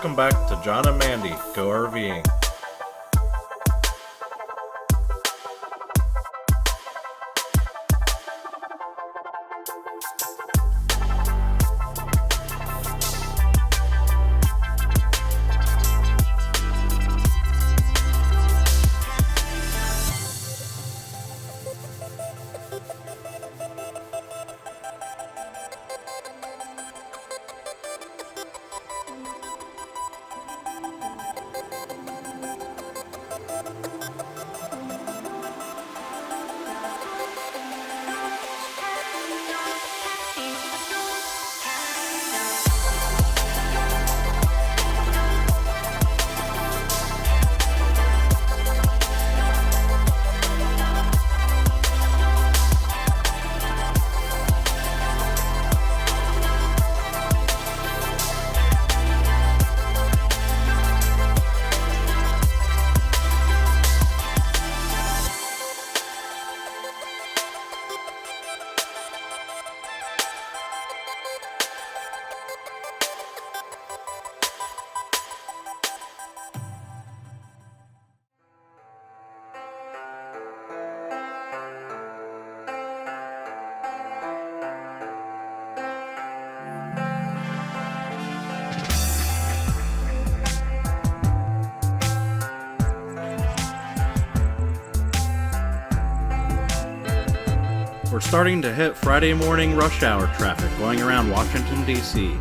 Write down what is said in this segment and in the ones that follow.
welcome back to John and Mandy Go RVing. We're starting to hit Friday morning rush hour traffic going around Washington, D.C.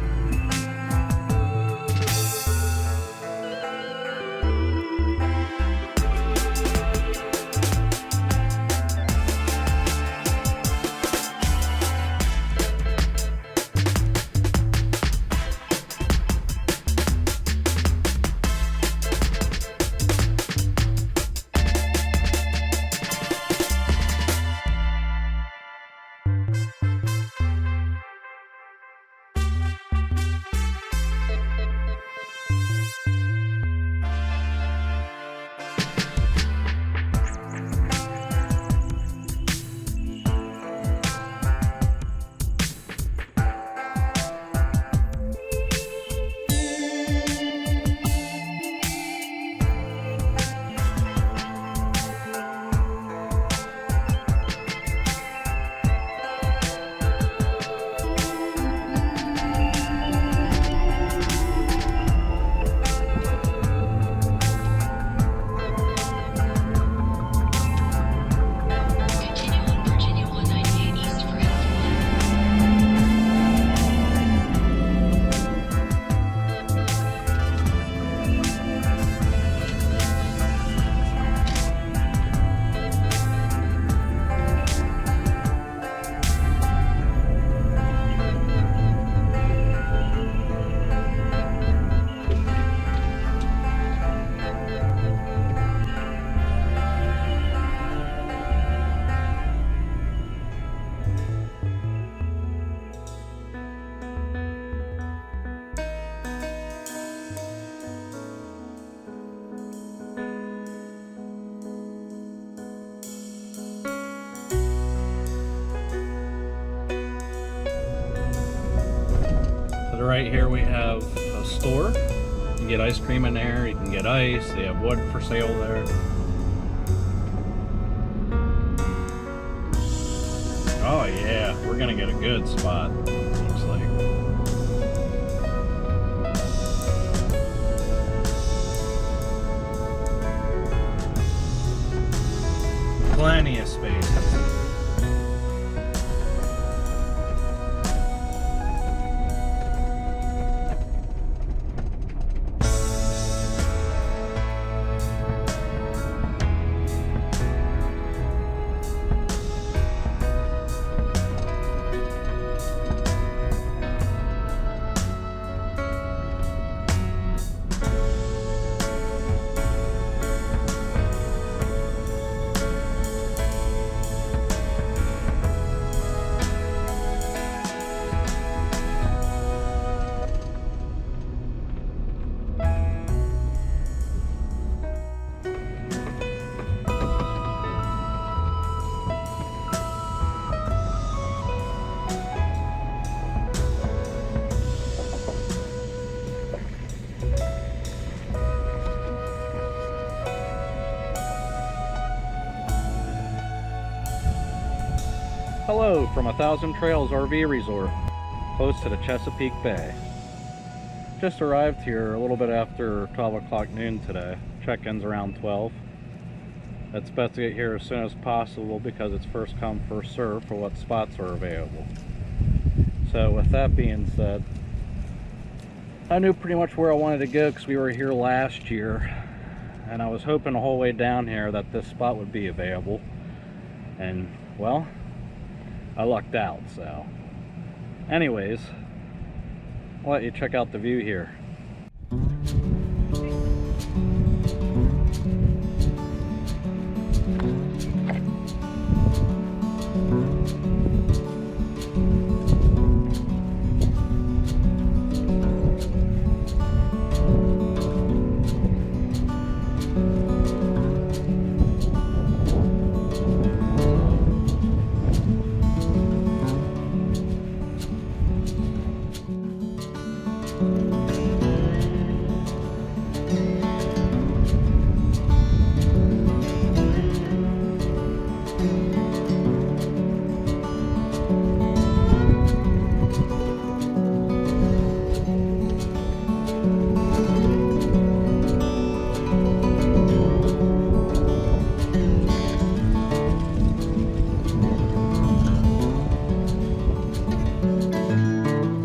Right here we have a store. You can get ice cream in there, you can get ice, they have wood for sale there. Oh yeah, we're gonna get a good spot, looks like. Plenty of space. Hello from 1,000 Trails RV Resort, close to the Chesapeake Bay. Just arrived here a little bit after 12 o'clock noon today. Check-in's around 12. It's best to get here as soon as possible because it's first come, first serve for what spots are available. So with that being said, I knew pretty much where I wanted to go because we were here last year, and I was hoping the whole way down here that this spot would be available, and well, I lucked out. So anyways, I'll let you check out the view here.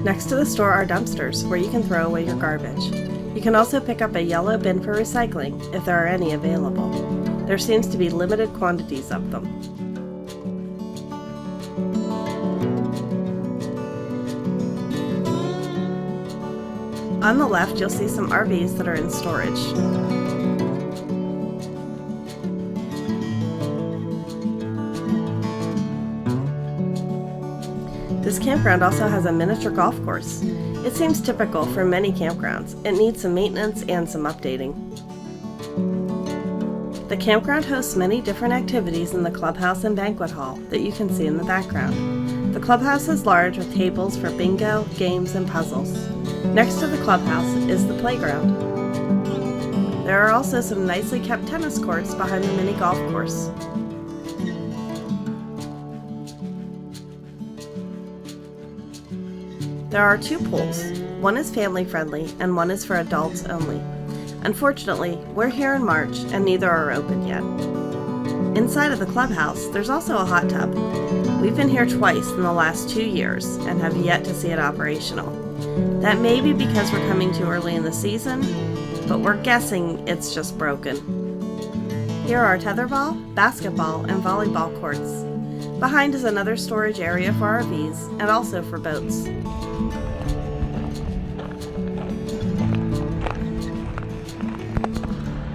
Next to the store are dumpsters where you can throw away your garbage. You can also pick up a yellow bin for recycling if there are any available. There seems to be limited quantities of them. On the left, you'll see some RVs that are in storage. This campground also has a miniature golf course. It seems typical for many campgrounds. It needs some maintenance and some updating. The campground hosts many different activities in the clubhouse and banquet hall that you can see in the background. The clubhouse is large with tables for bingo, games, and puzzles. Next to the clubhouse is the playground. There are also some nicely kept tennis courts behind the mini golf course. There are two pools. One is family friendly and one is for adults only. Unfortunately, we're here in March and neither are open yet. Inside of the clubhouse, there's also a hot tub. We've been here twice in the last 2 years and have yet to see it operational. That may be because we're coming too early in the season, but we're guessing it's just broken. Here are tetherball, basketball, and volleyball courts. Behind is another storage area for RVs and also for boats.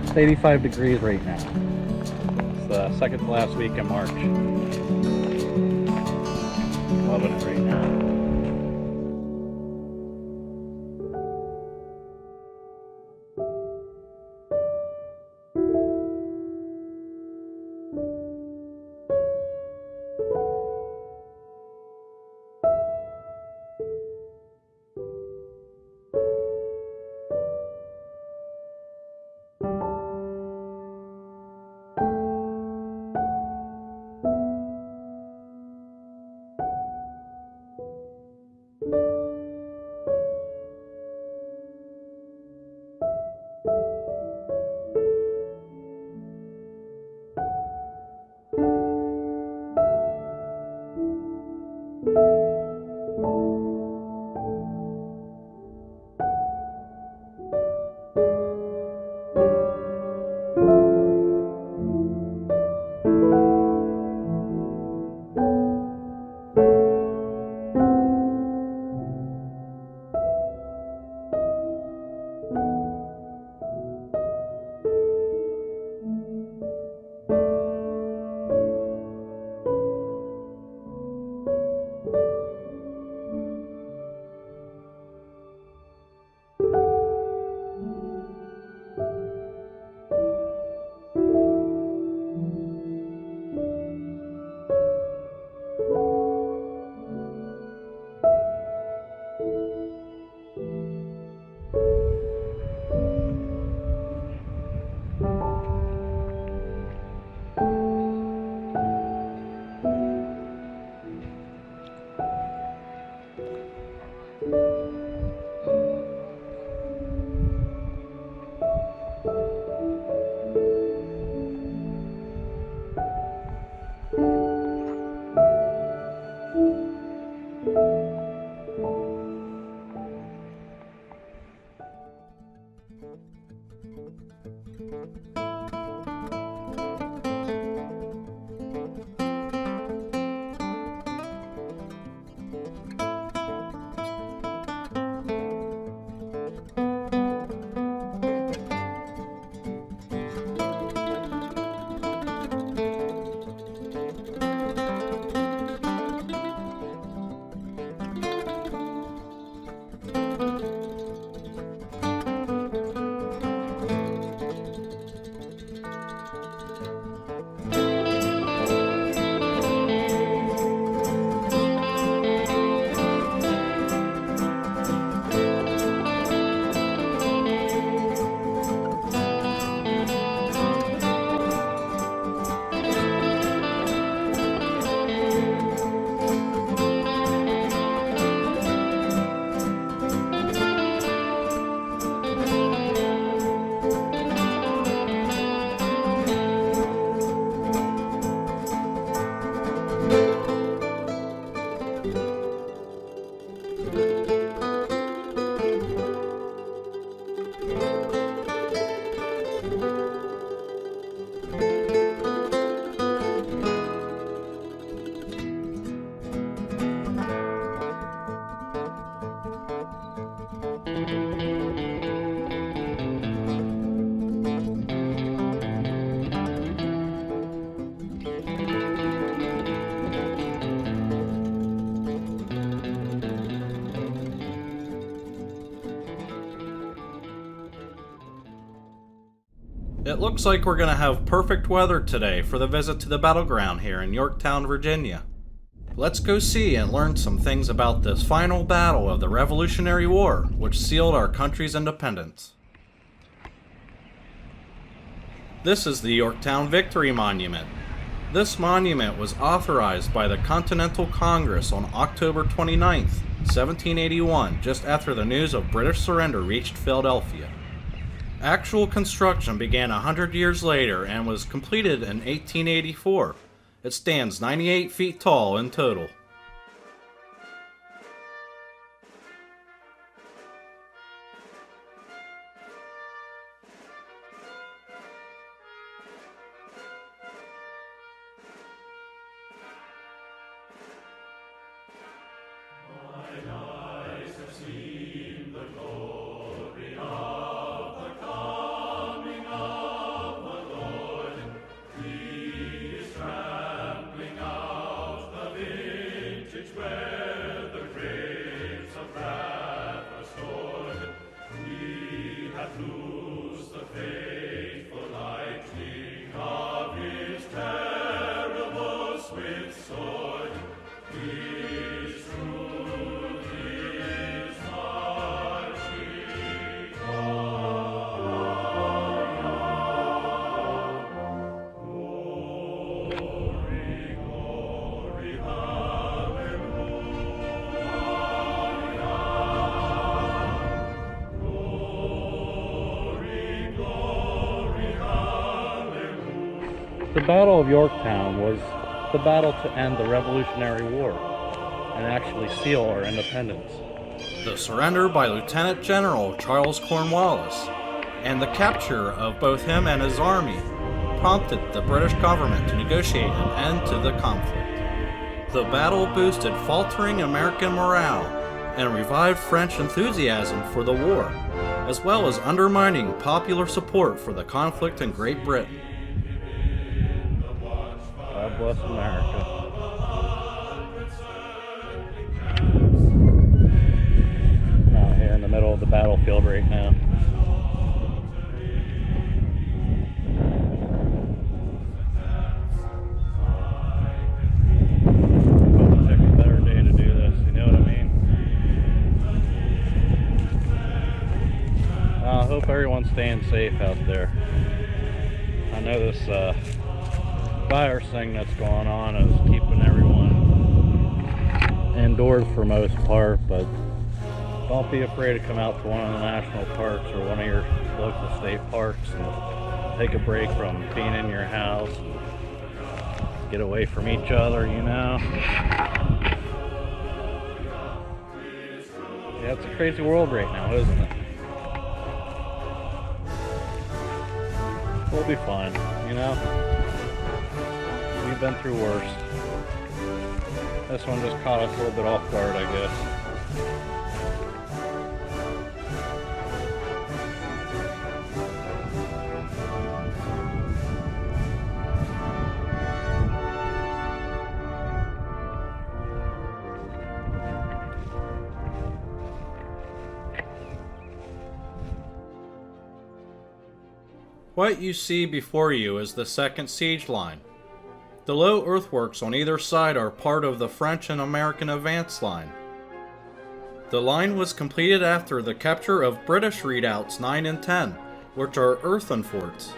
It's 85 degrees right now. It's the second to last week in March. Loving it right now. It looks like we're going to have perfect weather today for the visit to the battleground here in Yorktown, Virginia. Let's go see and learn some things about this final battle of the Revolutionary War, which sealed our country's independence. This is the Yorktown Victory Monument. This monument was authorized by the Continental Congress on October 29, 1781, just after the news of British surrender reached Philadelphia. Actual construction began 100 years later and was completed in 1884. It stands 98 feet tall in total. The Battle of Yorktown was the battle to end the Revolutionary War and actually seal our independence. The surrender by Lieutenant General Charles Cornwallis and the capture of both him and his army prompted the British government to negotiate an end to the conflict. The battle boosted faltering American morale and revived French enthusiasm for the war, as well as undermining popular support for the conflict in Great Britain. God bless America. Out here in the middle of the battlefield right now. Couldn't pick a better day to do this, you know what I mean? I hope everyone's staying safe out there. I know this virus thing that's going on is keeping everyone indoors for most part, but don't be afraid to come out to one of the national parks or one of your local state parks and take a break from being in your house. Get away from each other, you know. Yeah, it's a crazy world right now, isn't it? We'll be fine, you know? We've been through worse. This one just caught us a little bit off guard, I guess. What you see before you is the second siege line. The low earthworks on either side are part of the French and American advance line. The line was completed after the capture of British redoubts 9 and 10, which are earthen forts.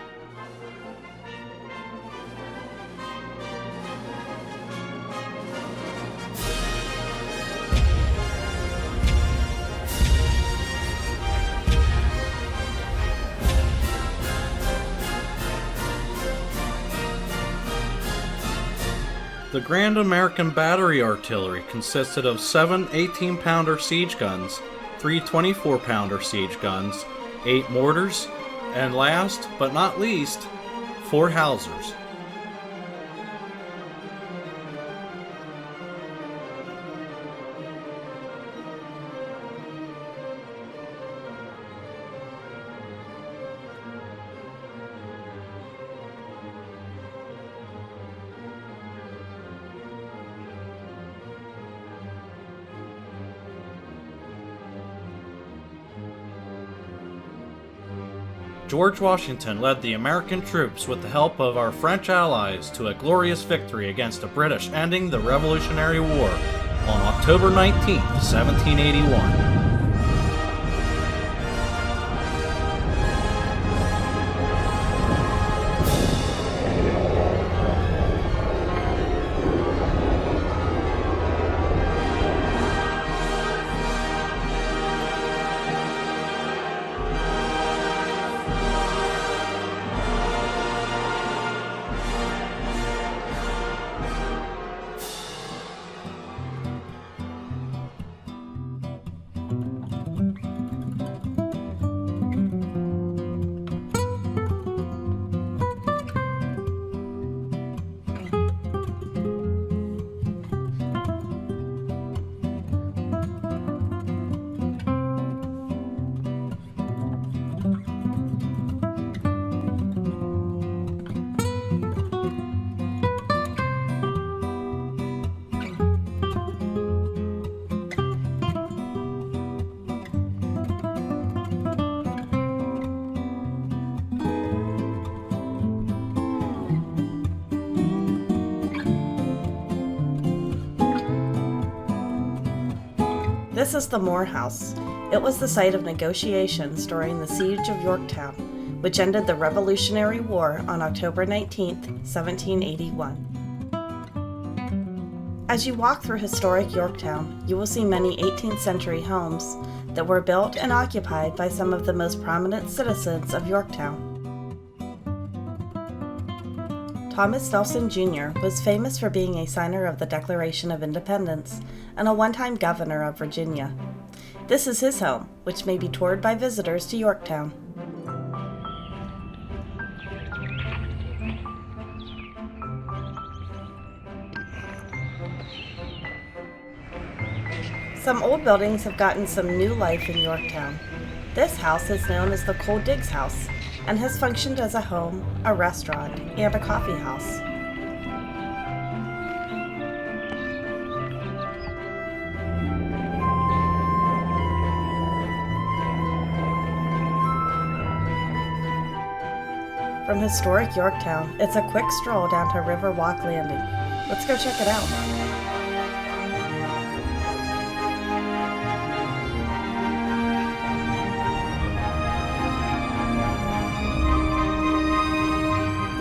The Grand American Battery Artillery consisted of 7 18-pounder siege guns, 3 24-pounder siege guns, 8 mortars, and last but not least, 4 howitzers. George Washington led the American troops with the help of our French allies to a glorious victory against the British, ending the Revolutionary War on October 19, 1781. This is the Morehouse. It was the site of negotiations during the Siege of Yorktown, which ended the Revolutionary War on October 19, 1781. As you walk through historic Yorktown, you will see many 18th century homes that were built and occupied by some of the most prominent citizens of Yorktown. Thomas Nelson Jr. was famous for being a signer of the Declaration of Independence and a one-time governor of Virginia. This is his home, which may be toured by visitors to Yorktown. Some old buildings have gotten some new life in Yorktown. This house is known as the Coal Diggs House and has functioned as a home, a restaurant, and a coffee house. From historic Yorktown, it's a quick stroll down to River Walk Landing. Let's go check it out.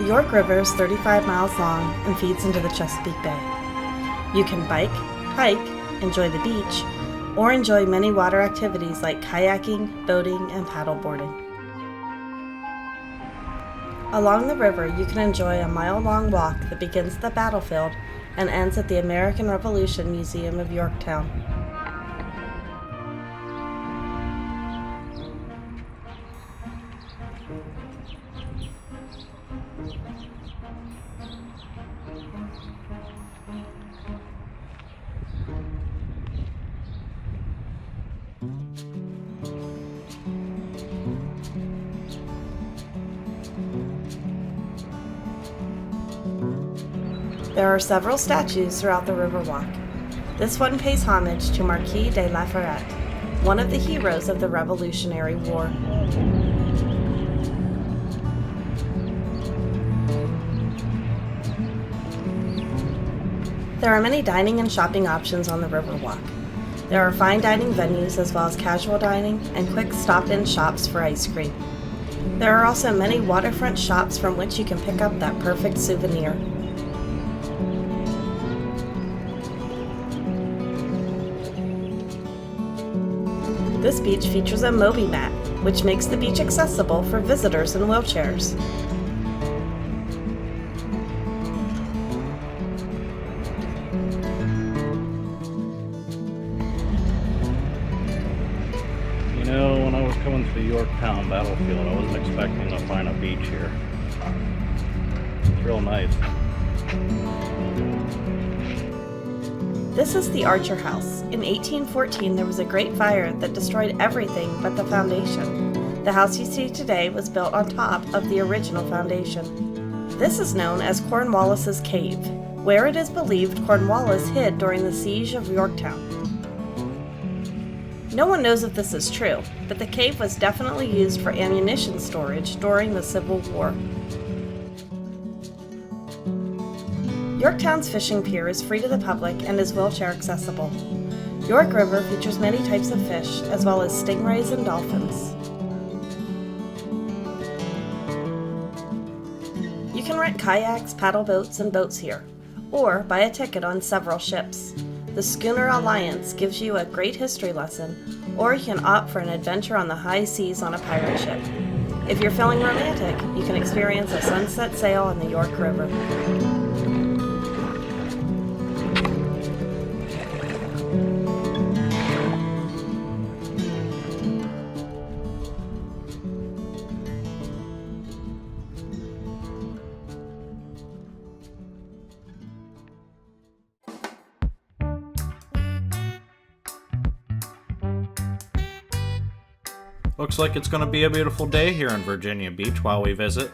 The York River is 35 miles long and feeds into the Chesapeake Bay. You can bike, hike, enjoy the beach, or enjoy many water activities like kayaking, boating, and paddleboarding. Along the river, you can enjoy a mile-long walk that begins at the battlefield and ends at the American Revolution Museum of Yorktown. There are several statues throughout the Riverwalk. This one pays homage to Marquis de Lafayette, one of the heroes of the Revolutionary War. There are many dining and shopping options on the Riverwalk. There are fine dining venues as well as casual dining and quick stop-in shops for ice cream. There are also many waterfront shops from which you can pick up that perfect souvenir. This beach features a Moby mat, which makes the beach accessible for visitors in wheelchairs. You know, when I was coming to the Yorktown Battlefield, I wasn't expecting to find a beach here. It's real nice. This is the Archer House. In 1814, there was a great fire that destroyed everything but the foundation. The house you see today was built on top of the original foundation. This is known as Cornwallis's Cave, where it is believed Cornwallis hid during the siege of Yorktown. No one knows if this is true, but the cave was definitely used for ammunition storage during the Civil War. Yorktown's fishing pier is free to the public and is wheelchair accessible. York River features many types of fish, as well as stingrays and dolphins. You can rent kayaks, paddle boats, and boats here, or buy a ticket on several ships. The schooner Alliance gives you a great history lesson, or you can opt for an adventure on the high seas on a pirate ship. If you're feeling romantic, you can experience a sunset sail on the York River. Looks like it's going to be a beautiful day here in Virginia Beach while we visit.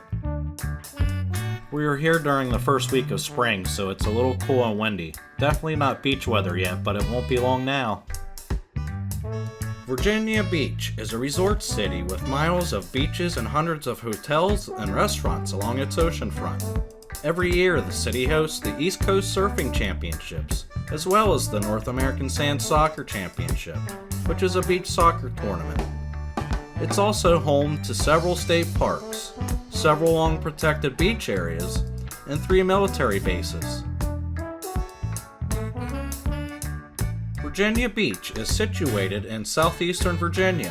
We are here during the first week of spring, so it's a little cool and windy. Definitely not beach weather yet, but it won't be long now. Virginia Beach is a resort city with miles of beaches and hundreds of hotels and restaurants along its ocean front. Every year, the city hosts the East Coast Surfing Championships, as well as the North American Sand Soccer Championship, which is a beach soccer tournament. It's also home to several state parks, several long-protected beach areas, and 3 military bases. Virginia Beach is situated in southeastern Virginia.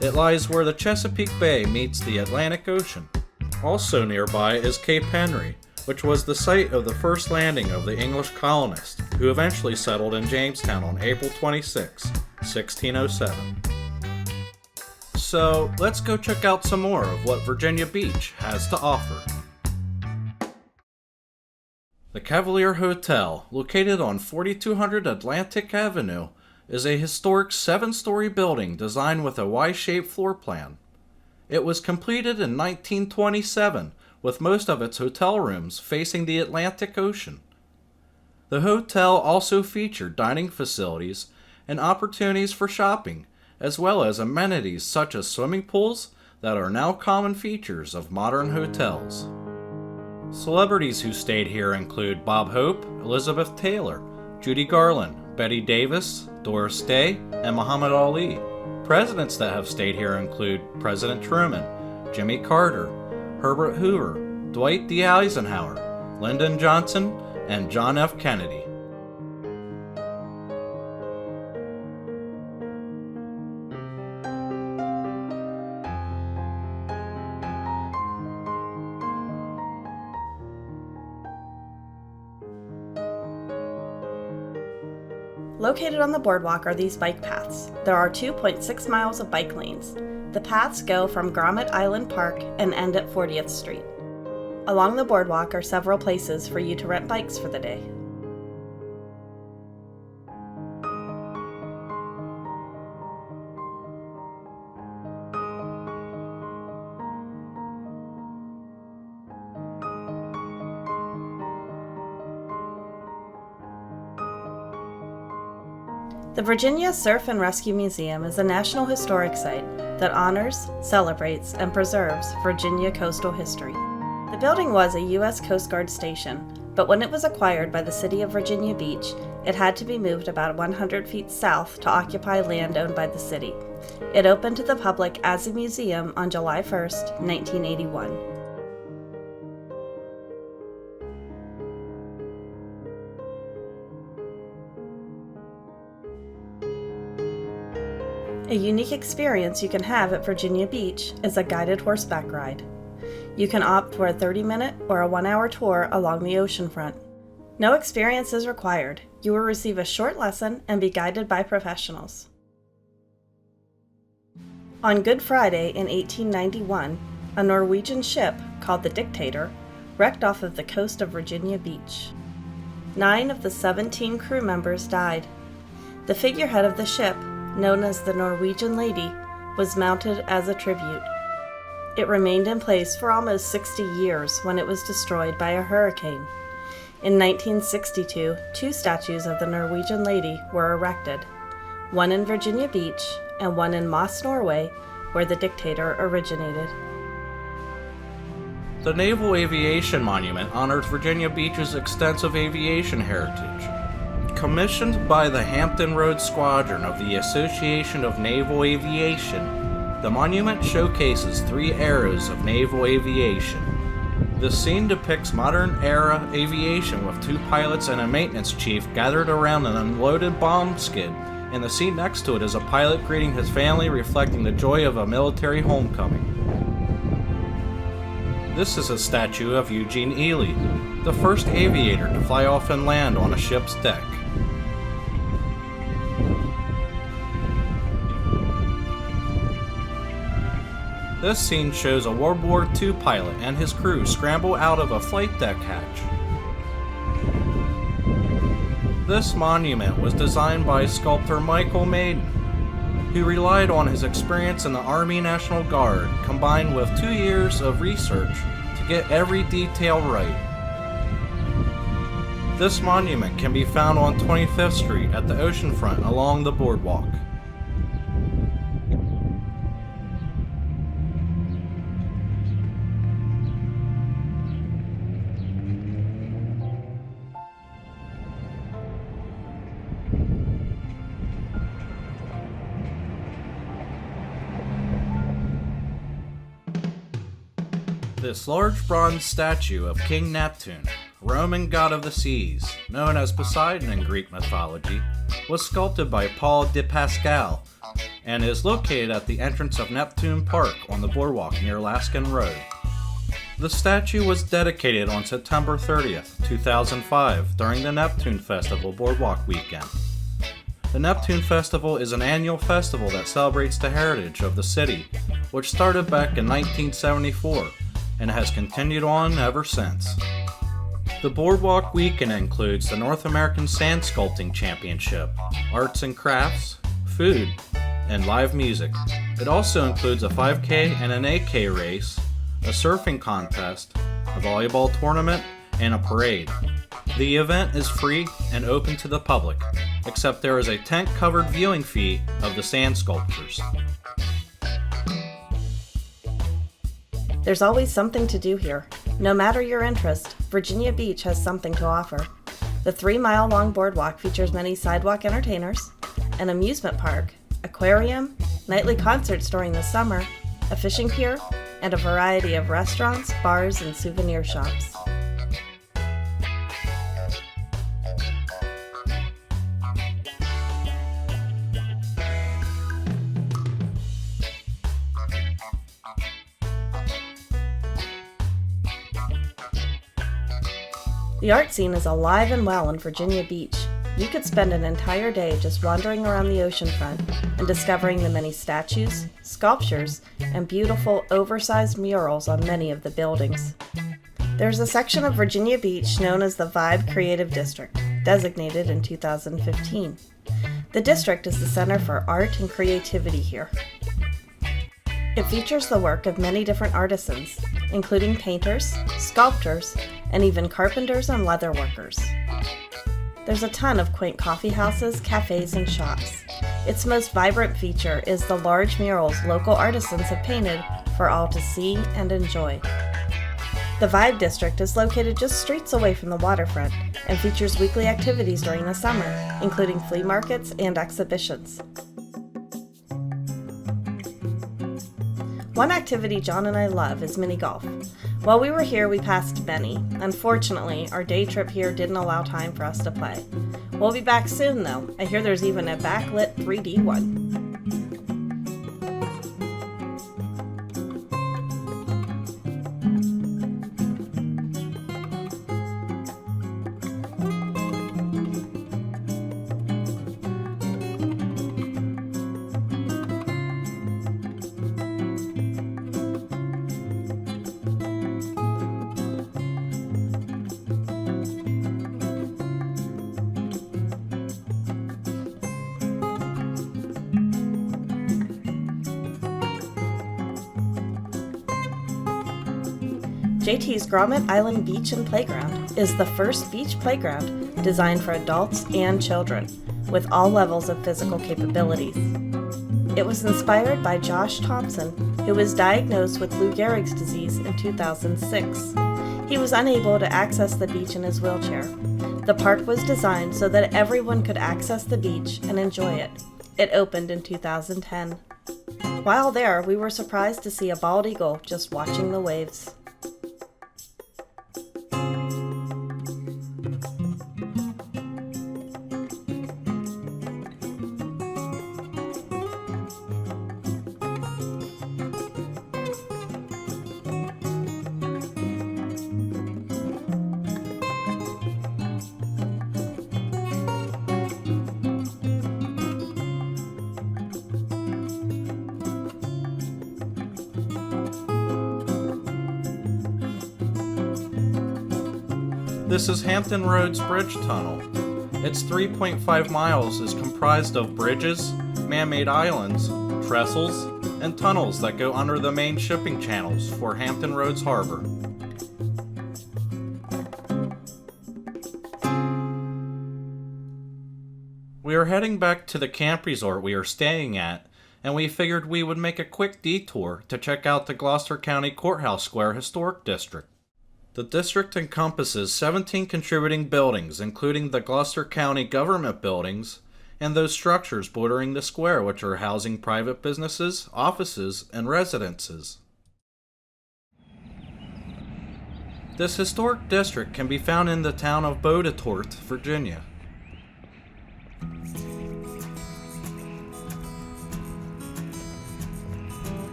It lies where the Chesapeake Bay meets the Atlantic Ocean. Also nearby is Cape Henry, which was the site of the first landing of the English colonists, who eventually settled in Jamestown on April 26, 1607. So, let's go check out some more of what Virginia Beach has to offer. The Cavalier Hotel, located on 4200 Atlantic Avenue, is a historic 7-story building designed with a Y-shaped floor plan. It was completed in 1927, with most of its hotel rooms facing the Atlantic Ocean. The hotel also featured dining facilities and opportunities for shopping, as well as amenities such as swimming pools that are now common features of modern hotels. Celebrities who stayed here include Bob Hope, Elizabeth Taylor, Judy Garland, Betty Davis, Doris Day, and Muhammad Ali. Presidents that have stayed here include President Truman, Jimmy Carter, Herbert Hoover, Dwight D. Eisenhower, Lyndon Johnson, and John F. Kennedy. Located on the boardwalk are these bike paths. There are 2.6 miles of bike lanes. The paths go from Grommet Island Park and end at 40th Street. Along the boardwalk are several places for you to rent bikes for the day. The Virginia Surf and Rescue Museum is a National Historic Site that honors, celebrates, and preserves Virginia coastal history. The building was a U.S. Coast Guard station, but when it was acquired by the city of Virginia Beach, it had to be moved about 100 feet south to occupy land owned by the city. It opened to the public as a museum on July 1, 1981. A unique experience you can have at Virginia Beach is a guided horseback ride. You can opt for a 30-minute or a 1-hour tour along the oceanfront. No experience is required. You will receive a short lesson and be guided by professionals. On Good Friday in 1891, a Norwegian ship called the Dictator wrecked off of the coast of Virginia Beach. 9 of the 17 crew members died. The figurehead of the ship, known as the Norwegian Lady, was mounted as a tribute. It remained in place for almost 60 years when it was destroyed by a hurricane. In 1962, 2 statues of the Norwegian Lady were erected, one in Virginia Beach and one in Moss, Norway, where the Dictator originated. The Naval Aviation Monument honors Virginia Beach's extensive aviation heritage. Commissioned by the Hampton Roads Squadron of the Association of Naval Aviation, the monument showcases 3 eras of naval aviation. The scene depicts modern-era aviation with 2 pilots and a maintenance chief gathered around an unloaded bomb skid, and the scene next to it is a pilot greeting his family, reflecting the joy of a military homecoming. This is a statue of Eugene Ely, the first aviator to fly off and land on a ship's deck. This scene shows a World War II pilot and his crew scramble out of a flight deck hatch. This monument was designed by sculptor Michael Maiden, who relied on his experience in the Army National Guard combined with 2 years of research to get every detail right. This monument can be found on 25th Street at the oceanfront along the Boardwalk. This large bronze statue of King Neptune, Roman god of the seas, known as Poseidon in Greek mythology, was sculpted by Paul de Pascal and is located at the entrance of Neptune Park on the Boardwalk near Laskin Road. The statue was dedicated on September 30th, 2005 during the Neptune Festival Boardwalk weekend. The Neptune Festival is an annual festival that celebrates the heritage of the city, which started back in 1974 and has continued on ever since. The Boardwalk weekend includes the North American Sand Sculpting Championship, arts and crafts, food, and live music. It also includes a 5K and an 8K race, a surfing contest, a volleyball tournament, and a parade. The event is free and open to the public, except there is a tent-covered viewing fee of the sand sculptures. There's always something to do here. No matter your interest, Virginia Beach has something to offer. The 3-mile-long boardwalk features many sidewalk entertainers, an amusement park, aquarium, nightly concerts during the summer, a fishing pier, and a variety of restaurants, bars, and souvenir shops. The art scene is alive and well in Virginia Beach. You could spend an entire day just wandering around the oceanfront and discovering the many statues, sculptures, and beautiful oversized murals on many of the buildings. There's a section of Virginia Beach known as the Vibe Creative District, designated in 2015. The district is the center for art and creativity here. It features the work of many different artisans, including painters, sculptors, and even carpenters and leatherworkers. There's a ton of quaint coffee houses, cafes, and shops. Its most vibrant feature is the large murals local artisans have painted for all to see and enjoy. The Vibe District is located just streets away from the waterfront and features weekly activities during the summer, including flea markets and exhibitions. One activity John and I love is mini golf. While we were here, we passed many. Unfortunately, our day trip here didn't allow time for us to play. We'll be back soon, though. I hear there's even a backlit 3D one. JT's Grommet Island Beach and Playground is the first beach playground designed for adults and children, with all levels of physical capabilities. It was inspired by Josh Thompson, who was diagnosed with Lou Gehrig's disease in 2006. He was unable to access the beach in his wheelchair. The park was designed so that everyone could access the beach and enjoy it. It opened in 2010. While there, we were surprised to see a bald eagle just watching the waves. This is Hampton Roads Bridge Tunnel. Its 3.5 miles is comprised of bridges, man-made islands, trestles, and tunnels that go under the main shipping channels for Hampton Roads Harbor. We are heading back to the camp resort we are staying at, and we figured we would make a quick detour to check out the Gloucester County Courthouse Square Historic District. The district encompasses 17 contributing buildings, including the Gloucester County government buildings and those structures bordering the square, which are housing private businesses, offices, and residences. This historic district can be found in the town of Boudetort, Virginia.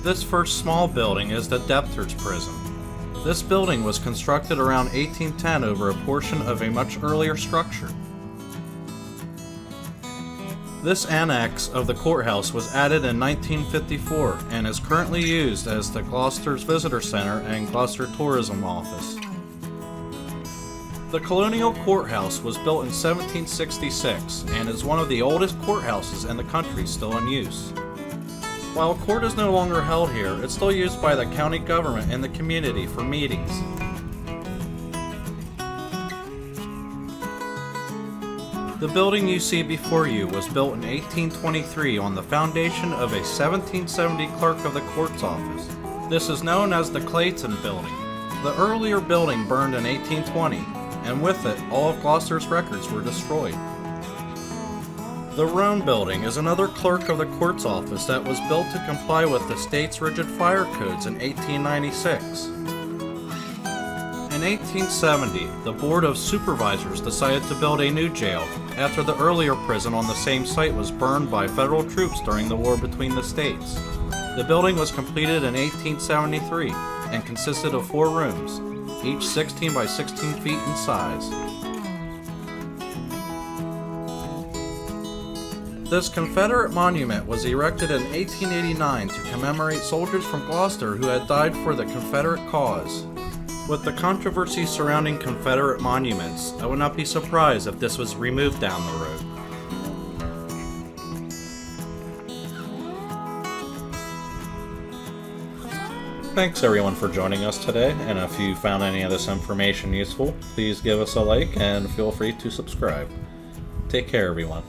This first small building is the debtors' prison. This building was constructed around 1810 over a portion of a much earlier structure. This annex of the courthouse was added in 1954 and is currently used as the Gloucester's Visitor Center and Gloucester Tourism Office. The Colonial Courthouse was built in 1766 and is one of the oldest courthouses in the country still in use. While court is no longer held here, it's still used by the county government and the community for meetings. The building you see before you was built in 1823 on the foundation of a 1770 clerk of the court's office. This is known as the Clayton Building. The earlier building burned in 1820, and with it, all of Gloucester's records were destroyed. The Rome Building is another clerk of the court's office that was built to comply with the state's rigid fire codes in 1896. In 1870, the Board of Supervisors decided to build a new jail after the earlier prison on the same site was burned by federal troops during the war between the states. The building was completed in 1873 and consisted of 4 rooms, each 16 by 16 feet in size. This Confederate Monument was erected in 1889 to commemorate soldiers from Gloucester who had died for the Confederate cause. With the controversy surrounding Confederate monuments, I would not be surprised if this was removed down the road. Thanks everyone for joining us today, and if you found any of this information useful, please give us a like and feel free to subscribe. Take care everyone.